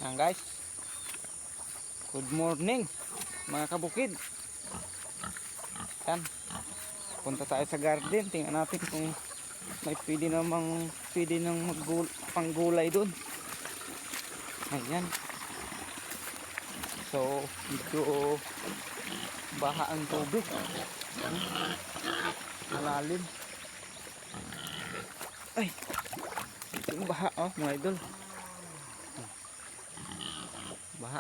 Ayan guys, good morning mga kabukid. Yan, punta tayo sa garden. Tingnan natin kung may pwede nang panggulay dun. Ayan, so medyo baha ang tubig, malalim. Ay, ito yung baha mga idol. Baha.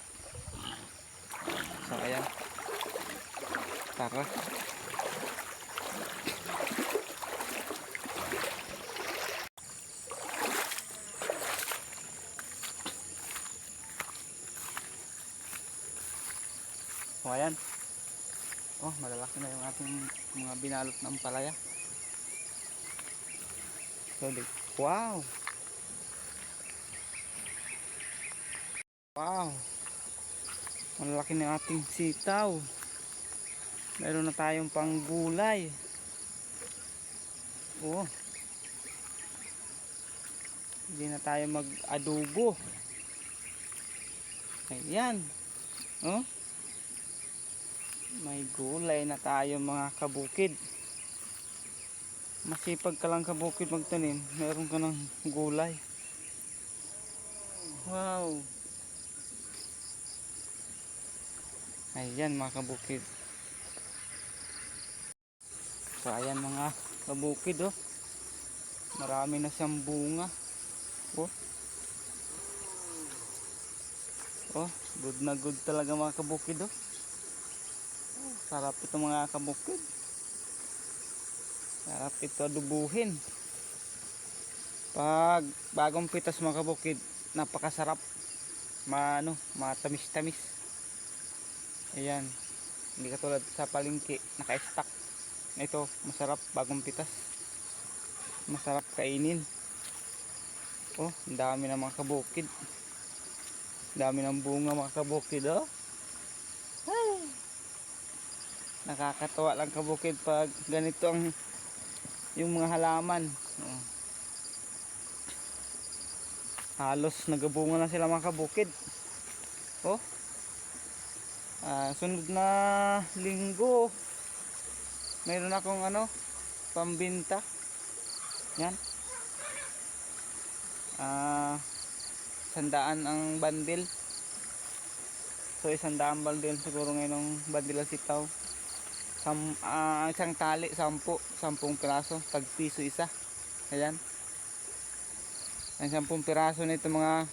So ayan, tara. So ayan, malalaki na yung ating mga binalot ng palaya. So wow, malalaki na ating sitaw. Meron na tayong panggulay. Hindi na tayo mag-adobo. Ayan, may gulay na tayo mga kabukid. Masipag ka lang kabukid magtanim, meron ka ng gulay. Wow, ayan mga kabukid. So ayan mga kabukid, marami na siyang bunga. Good na good talaga mga kabukid. Sarap ito mga kabukid. Sarap ito adubuhin. Pag bagong pitas mga kabukid, napakasarap. Matamis-tamis. Ayan, hindi katulad sa palengke naka-stack. Ito masarap bagong pitas, masarap kainin. Ang dami na mga kabukid, dami ng bunga mga kabukid. Ay, nakakatawa lang kabukid pag ganito yung mga halaman. Halos nagabunga na sila mga kabukid. Sunod na linggo mayroon akong pambinta. Yan, 100 ang bandil. So 100 bandil siguro ngayon ng bandil ng sitaw. Isang tali 10 piraso, tag piso isa. Ayan, ang 10 piraso nito mga